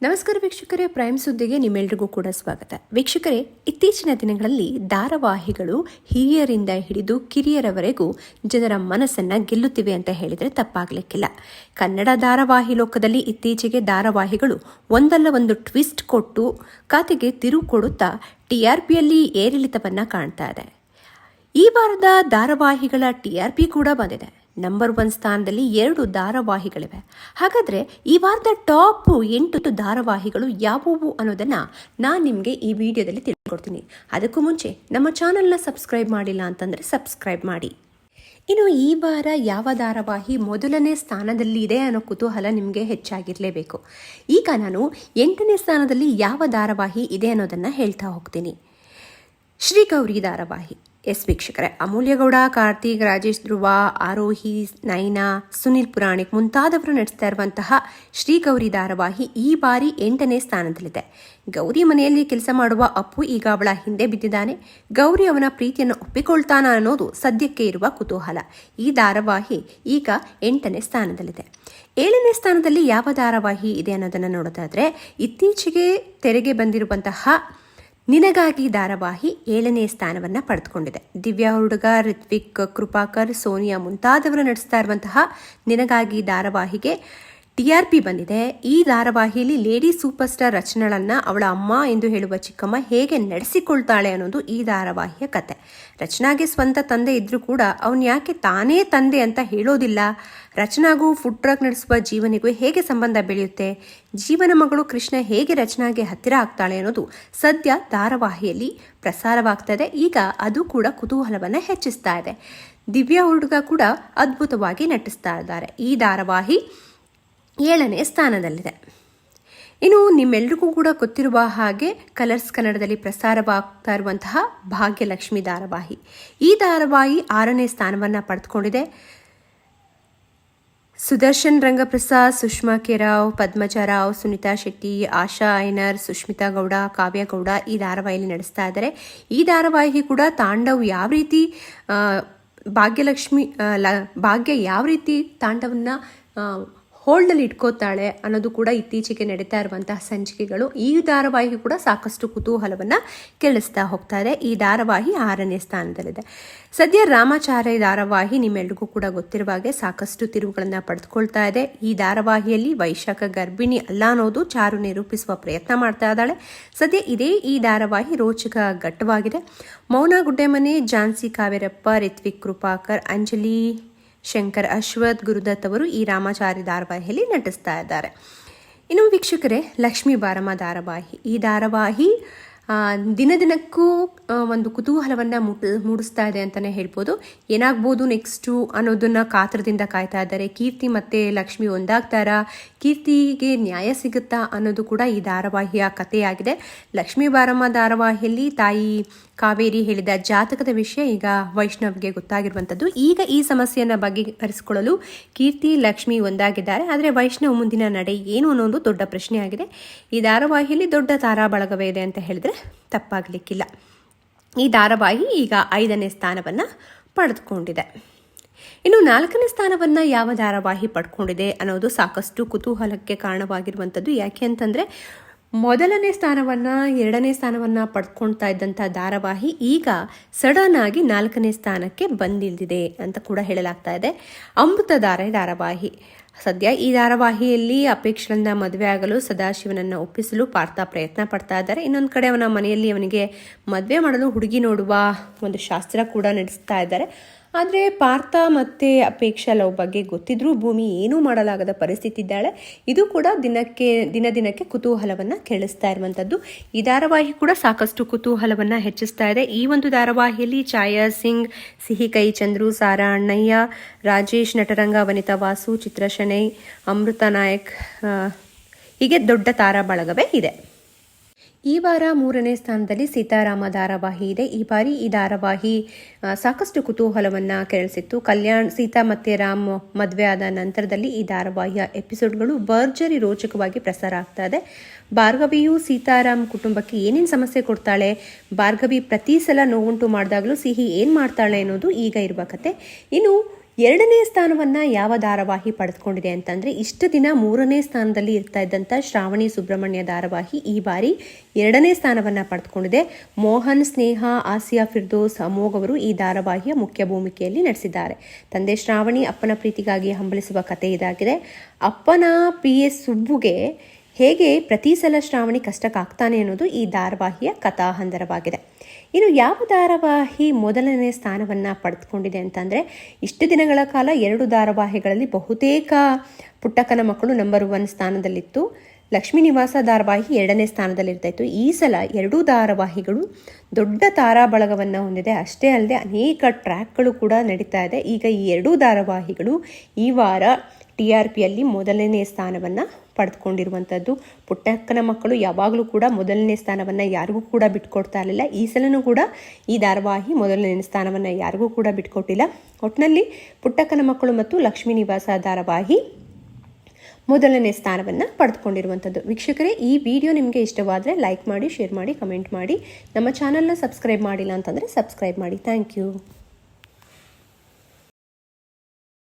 ನಮಸ್ಕಾರ ವೀಕ್ಷಕರೇ, ಪ್ರೈಮ್ ಸುದ್ದಿಗೆ ನಿಮ್ಮೆಲ್ರಿಗೂ ಕೂಡ ಸ್ವಾಗತ. ವೀಕ್ಷಕರೇ, ಇತ್ತೀಚಿನ ದಿನಗಳಲ್ಲಿ ಧಾರಾವಾಹಿಗಳು ಹಿರಿಯರಿಂದ ಹಿಡಿದು ಕಿರಿಯರವರೆಗೂ ಜನರ ಮನಸ್ಸನ್ನ ಗೆಲ್ಲುತ್ತಿವೆ ಅಂತ ಹೇಳಿದರೆ ತಪ್ಪಾಗಲಿಕ್ಕಿಲ್ಲ. ಕನ್ನಡ ಧಾರಾವಾಹಿ ಲೋಕದಲ್ಲಿ ಇತ್ತೀಚೆಗೆ ಧಾರಾವಾಹಿಗಳು ಒಂದಲ್ಲ ಒಂದು ಟ್ವಿಸ್ಟ್ ಕೊಟ್ಟು ಕತೆಗೆ ತಿರುವು ಕೊಡುತ್ತಾ TRPಯಲ್ಲಿ ಏರಿಳಿತವನ್ನ ಕಾಣ್ತಾ ಇದೆ. ಈ ವಾರದ ಧಾರಾವಾಹಿಗಳ TRP ಕೂಡ ಬಂದಿದೆ. ನಂಬರ್ 1 ಸ್ಥಾನದಲ್ಲಿ 2 ಧಾರಾವಾಹಿಗಳಿವೆ. ಹಾಗಾದರೆ ಈ ವಾರದ ಟಾಪ್ 8 ಧಾರಾವಾಹಿಗಳು ಯಾವುವು ಅನ್ನೋದನ್ನು ನಾನು ನಿಮಗೆ ಈ ವಿಡಿಯೋದಲ್ಲಿ ತಿಳಿಸ್ಕೊಡ್ತೀನಿ. ಅದಕ್ಕೂ ಮುಂಚೆ ನಮ್ಮ ಚಾನಲ್ನ ಸಬ್ಸ್ಕ್ರೈಬ್ ಮಾಡಿಲ್ಲ ಅಂತಂದರೆ ಸಬ್ಸ್ಕ್ರೈಬ್ ಮಾಡಿ. ಇನ್ನು ಈ ವಾರ ಯಾವ ಧಾರಾವಾಹಿ ಮೊದಲನೇ ಸ್ಥಾನದಲ್ಲಿ ಇದೆ ಅನ್ನೋ ಕುತೂಹಲ ನಿಮಗೆ ಹೆಚ್ಚಾಗಿರಲೇಬೇಕು. ಈಗ ನಾನು 8ನೇ ಸ್ಥಾನದಲ್ಲಿ ಯಾವ ಧಾರಾವಾಹಿ ಇದೆ ಅನ್ನೋದನ್ನು ಹೇಳ್ತಾ ಹೋಗ್ತೀನಿ. ಶ್ರೀಗೌರಿ ಧಾರಾವಾಹಿ. ಎಸ್ ವೀಕ್ಷಕರೇ, ಅಮೂಲ್ಯಗೌಡ, ಕಾರ್ತಿಕ್, ರಾಜೇಶ್ ಧ್ರುವ, ಆರೋಹಿ, ನೈನಾ, ಸುನಿಲ್ ಪುರಾಣಿಕ್ ಮುಂತಾದವರು ನಡೆಸ್ತಾ ಇರುವಂತಹ ಶ್ರೀಗೌರಿ ಧಾರಾವಾಹಿ ಈ ಬಾರಿ 8ನೇ ಸ್ಥಾನದಲ್ಲಿದೆ. ಗೌರಿ ಮನೆಯಲ್ಲಿ ಕೆಲಸ ಮಾಡುವ ಅಪ್ಪು ಈಗ ಅವಳ ಹಿಂದೆ ಬಿದ್ದಿದ್ದಾನೆ. ಗೌರಿ ಅವನ ಪ್ರೀತಿಯನ್ನು ಒಪ್ಪಿಕೊಳ್ತಾನ ಅನ್ನೋದು ಸದ್ಯಕ್ಕೆ ಇರುವ ಕುತೂಹಲ. ಈ ಧಾರಾವಾಹಿ ಈಗ 8ನೇ ಸ್ಥಾನದಲ್ಲಿದೆ. 7ನೇ ಸ್ಥಾನದಲ್ಲಿ ಯಾವ ಧಾರಾವಾಹಿ ಇದೆ ಅನ್ನೋದನ್ನು ನೋಡೋದಾದ್ರೆ, ಇತ್ತೀಚೆಗೆ ತೆರೆಗೆ ಬಂದಿರುವಂತಹ ನಿನಗಾಗಿ ಧಾರಾವಾಹಿ 7ನೇ ಸ್ಥಾನವನ್ನು ಪಡೆದುಕೊಂಡಿದೆ. ದಿವ್ಯಾ ಹುಡುಗ, ರಿತ್ವಿಕ್, ಕೃಪಾಕರ್, ಸೋನಿಯಾ ಮುಂತಾದವರು ನಡೆಸ್ತಾ ಇರುವಂತಹ ನಿನಗಾಗಿ ಧಾರಾವಾಹಿಗೆ TRP ಬಂದಿದೆ. ಈ ಧಾರಾವಾಹಿಯಲ್ಲಿ ಲೇಡಿ ಸೂಪರ್ ಸ್ಟಾರ್ ರಚನಾಳನ್ನ ಅವಳ ಅಮ್ಮ ಎಂದು ಹೇಳುವ ಚಿಕ್ಕಮ್ಮ ಹೇಗೆ ನಡೆಸಿಕೊಳ್ತಾಳೆ ಅನ್ನೋದು ಈ ಧಾರಾವಾಹಿಯ ಕತೆ. ರಚನಾಗೆ ಸ್ವಂತ ತಂದೆ ಇದ್ರೂ ಕೂಡ ಅವನು ಯಾಕೆ ತಾನೇ ತಂದೆ ಅಂತ ಹೇಳೋದಿಲ್ಲ? ರಚನಾಗೂ ಫುಡ್ ಟ್ರಕ್ ನಡೆಸುವ ಜೀವನಿಗೂ ಹೇಗೆ ಸಂಬಂಧ ಬೆಳೆಯುತ್ತೆ? ಜೀವನ ಮಗಳು ಕೃಷ್ಣ ಹೇಗೆ ರಚನಾಗೆ ಹತ್ತಿರ ಆಗ್ತಾಳೆ ಅನ್ನೋದು ಸದ್ಯ ಧಾರಾವಾಹಿಯಲ್ಲಿ ಪ್ರಸಾರವಾಗ್ತದೆ. ಈಗ ಅದು ಕೂಡ ಕುತೂಹಲವನ್ನು ಹೆಚ್ಚಿಸ್ತಾ ಇದೆ. ದಿವ್ಯಾ ಹುಡುಗ ಕೂಡ ಅದ್ಭುತವಾಗಿ ನಟಿಸ್ತಾ ಇದ್ದಾರೆ. ಈ ಧಾರಾವಾಹಿ 7ನೇ ಸ್ಥಾನದಲ್ಲಿದೆ. ಇನ್ನು ನಿಮ್ಮೆಲ್ರಿಗೂ ಕೂಡ ಗೊತ್ತಿರುವ ಹಾಗೆ ಕಲರ್ಸ್ ಕನ್ನಡದಲ್ಲಿ ಪ್ರಸಾರವಾಗ್ತಾ ಇರುವಂತಹ ಭಾಗ್ಯಲಕ್ಷ್ಮಿ ಧಾರಾವಾಹಿ. ಈ ಧಾರಾವಾಹಿ 6ನೇ ಸ್ಥಾನವನ್ನು ಪಡೆದುಕೊಂಡಿದೆ. ಸುದರ್ಶನ್ ರಂಗಪ್ರಸಾದ್, ಸುಷ್ಮಾ ಕೆರಾವ್, ಪದ್ಮಜಾ ರಾವ್, ಸುನಿತಾ ಶೆಟ್ಟಿ, ಆಶಾ ಐನರ್, ಸುಷ್ಮಿತಾ ಗೌಡ, ಕಾವ್ಯ ಗೌಡ ಈ ಧಾರಾವಾಹಿಯಲ್ಲಿ ನಡೆಸ್ತಾ ಇದ್ದಾರೆ. ಈ ಧಾರಾವಾಹಿ ಕೂಡ ತಾಂಡವ್ ಯಾವ ರೀತಿ ಭಾಗ್ಯ ಯಾವ ರೀತಿ ತಾಂಡವನ್ನ ಹೋಲ್ಡಲ್ಲಿ ಇಟ್ಕೋತಾಳೆ ಅನ್ನೋದು ಕೂಡ ಇತ್ತೀಚೆಗೆ ನಡೀತಾ ಇರುವಂತಹ ಸಂಚಿಕೆಗಳು. ಈ ಧಾರಾವಾಹಿ ಕೂಡ ಸಾಕಷ್ಟು ಕುತೂಹಲವನ್ನು ಕೆಳಿಸ್ತಾ ಹೋಗ್ತಾ ಇದೆ. ಈ ಧಾರಾವಾಹಿ 6ನೇ ಸ್ಥಾನದಲ್ಲಿದೆ. ಸದ್ಯ ರಾಮಾಚಾರ್ಯ ಧಾರಾವಾಹಿ ನಿಮ್ಮೆಲ್ರಿಗೂ ಕೂಡ ಗೊತ್ತಿರುವ ಹಾಗೆ ಸಾಕಷ್ಟು ತಿರುವುಗಳನ್ನು ಪಡೆದುಕೊಳ್ತಾ ಇದೆ. ಈ ಧಾರಾವಾಹಿಯಲ್ಲಿ ವೈಶಾಖ ಗರ್ಭಿಣಿ ಅಲ್ಲ ಅನ್ನೋದು ಚಾರು ನಿರೂಪಿಸುವ ಪ್ರಯತ್ನ ಮಾಡ್ತಾ ಇದ್ದಾಳೆ. ಸದ್ಯ ಈ ಧಾರಾವಾಹಿ ರೋಚಕ ಘಟ್ಟವಾಗಿದೆ. ಮೌನ ಗುಡ್ಡೆಮನೆ, ಝಾನ್ಸಿ ಕಾವೇರಪ್ಪ, ರಿತ್ವಿಕ್, ಕೃಪಾಕರ್, ಅಂಜಲಿ, ಶಂಕರ್, ಅಶ್ವಥ್, ಗುರುದತ್ ಅವರು ಈ ರಾಮಾಚಾರಿ ಧಾರಾವಾಹಿಯಲ್ಲಿ ನಟಿಸ್ತಾ ಇದ್ದಾರೆ. ಇನ್ನು ವೀಕ್ಷಕರೇ, ಲಕ್ಷ್ಮೀ ಬಾರಮ್ಮ ಧಾರಾವಾಹಿ. ಈ ಧಾರಾವಾಹಿ ದಿನದಿನಕ್ಕೂ ಒಂದು ಕುತೂಹಲವನ್ನು ಮೂಡಿಸ್ತಾ ಇದೆ ಅಂತಲೇ ಹೇಳ್ಬೋದು. ಏನಾಗ್ಬೋದು ನೆಕ್ಸ್ಟು ಅನ್ನೋದನ್ನು ಕಾತರದಿಂದ ಕಾಯ್ತಾ ಇದ್ದಾರೆ. ಕೀರ್ತಿ ಮತ್ತು ಲಕ್ಷ್ಮಿ ಒಂದಾಗ್ತಾರಾ? ಕೀರ್ತಿಗೆ ನ್ಯಾಯ ಸಿಗುತ್ತಾ ಅನ್ನೋದು ಕೂಡ ಈ ಧಾರಾವಾಹಿಯ ಕಥೆಯಾಗಿದೆ. ಲಕ್ಷ್ಮೀ ಬಾರಮ್ಮ ಧಾರಾವಾಹಿಯಲ್ಲಿ ತಾಯಿ ಕಾವೇರಿ ಹೇಳಿದ ಜಾತಕದ ವಿಷಯ ಈಗ ವೈಷ್ಣವ್ಗೆ ಗೊತ್ತಾಗಿರುವಂಥದ್ದು. ಈಗ ಈ ಸಮಸ್ಯೆಯನ್ನು ಬಗೆಹರಿಸಿಕೊಳ್ಳಲು ಕೀರ್ತಿ, ಲಕ್ಷ್ಮಿ ಒಂದಾಗಿದ್ದಾರೆ. ಆದರೆ ವೈಷ್ಣವ್ ಮುಂದಿನ ನಡೆ ಏನು ಅನ್ನೋದು ದೊಡ್ಡ ಪ್ರಶ್ನೆ ಆಗಿದೆ. ಈ ಧಾರಾವಾಹಿಯಲ್ಲಿ ದೊಡ್ಡ ತಾರಾ ಬಳಗವೇ ಇದೆ ಅಂತ ಹೇಳಿದ್ರೆ ತಪ್ಪಾಗಲಿಕ್ಕಿಲ್ಲ. ಈ ಧಾರಾವಾಹಿ ಈಗ 5ನೇ ಸ್ಥಾನವನ್ನು ಪಡೆದುಕೊಂಡಿದೆ. ಇನ್ನು 4ನೇ ಸ್ಥಾನವನ್ನು ಯಾವ ಧಾರಾವಾಹಿ ಪಡ್ಕೊಂಡಿದೆ ಅನ್ನೋದು ಸಾಕಷ್ಟು ಕುತೂಹಲಕ್ಕೆ ಕಾರಣವಾಗಿರುವಂಥದ್ದು. ಯಾಕೆ ಅಂತಂದರೆ, ಮೊದಲನೇ ಸ್ಥಾನವನ್ನು 2ನೇ ಸ್ಥಾನವನ್ನು ಪಡ್ಕೊಳ್ತಾ ಇದ್ದಂಥ ಧಾರಾವಾಹಿ ಈಗ ಸಡನ್ ಆಗಿ 4ನೇ ಸ್ಥಾನಕ್ಕೆ ಬಂದಿಳಿದಿದೆ ಅಂತ ಕೂಡ ಹೇಳಲಾಗ್ತಾ ಇದೆ. ಅಮೃತಧಾರೆ ಧಾರಾವಾಹಿ. ಸದ್ಯ ಈ ಧಾರಾವಾಹಿಯಲ್ಲಿ ಅಪೇಕ್ಷೆಯಿಂದ ಮದುವೆ ಆಗಲು ಸದಾಶಿವನನ್ನು ಒಪ್ಪಿಸಲು ಪಾರ್ಥ ಪ್ರಯತ್ನ ಪಡ್ತಾ ಇದ್ದಾರೆ. ಇನ್ನೊಂದು ಕಡೆ ಅವನ ಮನೆಯಲ್ಲಿ ಅವನಿಗೆ ಮದುವೆ ಮಾಡಲು ಹುಡುಗಿ ನೋಡುವ ಒಂದು ಶಾಸ್ತ್ರ ಕೂಡ ನಡೆಸ್ತಾ ಇದ್ದಾರೆ. ಆದರೆ ಪಾರ್ಥ ಮತ್ತು ಅಪೇಕ್ಷಾ ಲವ್ ಬಗ್ಗೆ ಗೊತ್ತಿದ್ರೂ ಭೂಮಿ ಏನೂ ಮಾಡಲಾಗದ ಪರಿಸ್ಥಿತಿ ಇದ್ದಾಳೆ. ಇದು ಕೂಡ ದಿನಕ್ಕೆ ಕುತೂಹಲವನ್ನು ಕೆಳಿಸ್ತಾ ಇರುವಂಥದ್ದು. ಈ ಧಾರಾವಾಹಿ ಕೂಡ ಸಾಕಷ್ಟು ಕುತೂಹಲವನ್ನು ಹೆಚ್ಚಿಸ್ತಾ ಇದೆ. ಈ ಒಂದು ಧಾರಾವಾಹಿಯಲ್ಲಿ ಛಾಯಾ ಸಿಂಗ್, ಸಿಹಿಕೈ ಚಂದ್ರು, ಸಾರಾ ಅಣ್ಣಯ್ಯ, ರಾಜೇಶ್ ನಟರಂಗ, ವನಿತಾ ವಾಸು, ಚಿತ್ರ ಶೆಣೈ, ಅಮೃತ ನಾಯಕ್ ಹೀಗೆ ದೊಡ್ಡ ತಾರಾ ಬಳಗವೇ ಇದೆ. ಈ ವಾರ 3ನೇ ಸ್ಥಾನದಲ್ಲಿ ಸೀತಾರಾಮ ಧಾರಾವಾಹಿ ಇದೆ. ಈ ಬಾರಿ ಈ ಧಾರಾವಾಹಿ ಸಾಕಷ್ಟು ಕುತೂಹಲವನ್ನು ಕೆರಳಿಸಿತ್ತು. ಸೀತಾ ಮತ್ತು ರಾಮ್ ಮದುವೆ ಆದ ನಂತರದಲ್ಲಿ ಈ ಧಾರಾವಾಹಿಯ ಎಪಿಸೋಡ್ಗಳು ಭರ್ಜರಿ ರೋಚಕವಾಗಿ ಪ್ರಸಾರ ಆಗ್ತಾ ಇದೆ. ಭಾರ್ಗವಿಯು ಸೀತಾರಾಮ್ ಕುಟುಂಬಕ್ಕೆ ಏನೇನು ಸಮಸ್ಯೆ ಕೊಡ್ತಾಳೆ, ಭಾರ್ಗವಿ ಪ್ರತಿ ಸಲ ನೋವುಂಟು ಮಾಡಿದಾಗಲೂ ಸಿಹಿ ಏನು ಮಾಡ್ತಾಳೆ ಅನ್ನೋದು ಈಗ ಇರುವ ಕತೆ. ಇನ್ನು 2ನೇ ಸ್ಥಾನವನ್ನು ಯಾವ ಧಾರಾವಾಹಿ ಪಡೆದುಕೊಂಡಿದೆ ಅಂತಂದರೆ, ಇಷ್ಟು ದಿನ 3ನೇ ಸ್ಥಾನದಲ್ಲಿ ಇರ್ತಾ ಇದ್ದಂಥ ಶ್ರಾವಣಿ ಸುಬ್ರಹ್ಮಣ್ಯ ಧಾರಾವಾಹಿ ಈ ಬಾರಿ 2ನೇ ಸ್ಥಾನವನ್ನು ಪಡೆದುಕೊಂಡಿದೆ. ಮೋಹನ್, ಸ್ನೇಹ, ಆಸಿಯಾ ಫಿರ್ದೋಸ್, ಅಮೋಘ್ ಅವರು ಈ ಧಾರಾವಾಹಿಯ ಮುಖ್ಯ ಭೂಮಿಕೆಯಲ್ಲಿ ನಡೆಸಿದ್ದಾರೆ. ತಂದೆ ಶ್ರಾವಣಿ ಅಪ್ಪನ ಪ್ರೀತಿಗಾಗಿ ಹಂಬಲಿಸುವ ಕಥೆ ಇದಾಗಿದೆ. ಅಪ್ಪನ PS ಸುಬ್ಬುಗೆ ಹೇಗೆ ಪ್ರತಿ ಸಲ ಶ್ರಾವಣಿ ಕಷ್ಟಕ್ಕಾಗ್ತಾನೆ ಅನ್ನೋದು ಈ ಧಾರಾವಾಹಿಯ ಕಥಾ ಹಂದರವಾಗಿದೆ. ಇನ್ನು ಯಾವ ಧಾರಾವಾಹಿ ಮೊದಲನೇ ಸ್ಥಾನವನ್ನು ಪಡೆದುಕೊಂಡಿದೆ ಅಂತಂದರೆ, ಇಷ್ಟು ದಿನಗಳ ಕಾಲ 2 ಧಾರಾವಾಹಿಗಳಲ್ಲಿ ಬಹುತೇಕ ಪುಟ್ಟಕ್ಕನ ಮಕ್ಕಳು ನಂಬರ್ 1 ಸ್ಥಾನದಲ್ಲಿತ್ತು. ಲಕ್ಷ್ಮೀ ನಿವಾಸ ಧಾರಾವಾಹಿ 2ನೇ ಸ್ಥಾನದಲ್ಲಿರ್ತಾಯಿತ್ತು. ಈ ಸಲ 2 ಧಾರಾವಾಹಿಗಳು ದೊಡ್ಡ ತಾರಾ ಬಳಗವನ್ನು ಹೊಂದಿದೆ. ಅಷ್ಟೇ ಅಲ್ಲದೆ ಅನೇಕ ಟ್ರ್ಯಾಕ್ಗಳು ಕೂಡ ನಡೀತಾ ಇದೆ. ಈಗ ಈ 2 ಧಾರಾವಾಹಿಗಳು ಈ ವಾರ TRPಯಲ್ಲಿ ಮೊದಲನೇ ಸ್ಥಾನವನ್ನು ಪಡೆದುಕೊಂಡಿರುವಂಥದ್ದು. ಪುಟ್ಟಕ್ಕನ ಮಕ್ಕಳು ಯಾವಾಗಲೂ ಕೂಡ ಮೊದಲನೇ ಸ್ಥಾನವನ್ನು ಯಾರಿಗೂ ಕೂಡ ಬಿಟ್ಕೊಡ್ತಾ ಇರಲಿಲ್ಲ. ಈ ಸಲನೂ ಕೂಡ ಈ ಧಾರಾವಾಹಿ ಮೊದಲನೇ ಸ್ಥಾನವನ್ನು ಯಾರಿಗೂ ಕೂಡ ಬಿಟ್ಕೊಟ್ಟಿಲ್ಲ. ಒಟ್ಟಿನಲ್ಲಿ ಪುಟ್ಟಕ್ಕನ ಮಕ್ಕಳು ಮತ್ತು ಲಕ್ಷ್ಮೀ ನಿವಾಸ ಧಾರಾವಾಹಿ ಮೊದಲನೇ ಸ್ಥಾನವನ್ನು ಪಡೆದುಕೊಂಡಿರುವಂಥದ್ದು. ವೀಕ್ಷಕರೇ, ಈ ವಿಡಿಯೋ ನಿಮಗೆ ಇಷ್ಟವಾದರೆ ಲೈಕ್ ಮಾಡಿ, ಶೇರ್ ಮಾಡಿ, ಕಮೆಂಟ್ ಮಾಡಿ. ನಮ್ಮ ಚಾನಲ್ನ ಸಬ್ಸ್ಕ್ರೈಬ್ ಮಾಡಿಲ್ಲ ಅಂತಂದರೆ ಸಬ್ಸ್ಕ್ರೈಬ್ ಮಾಡಿ. Thank you.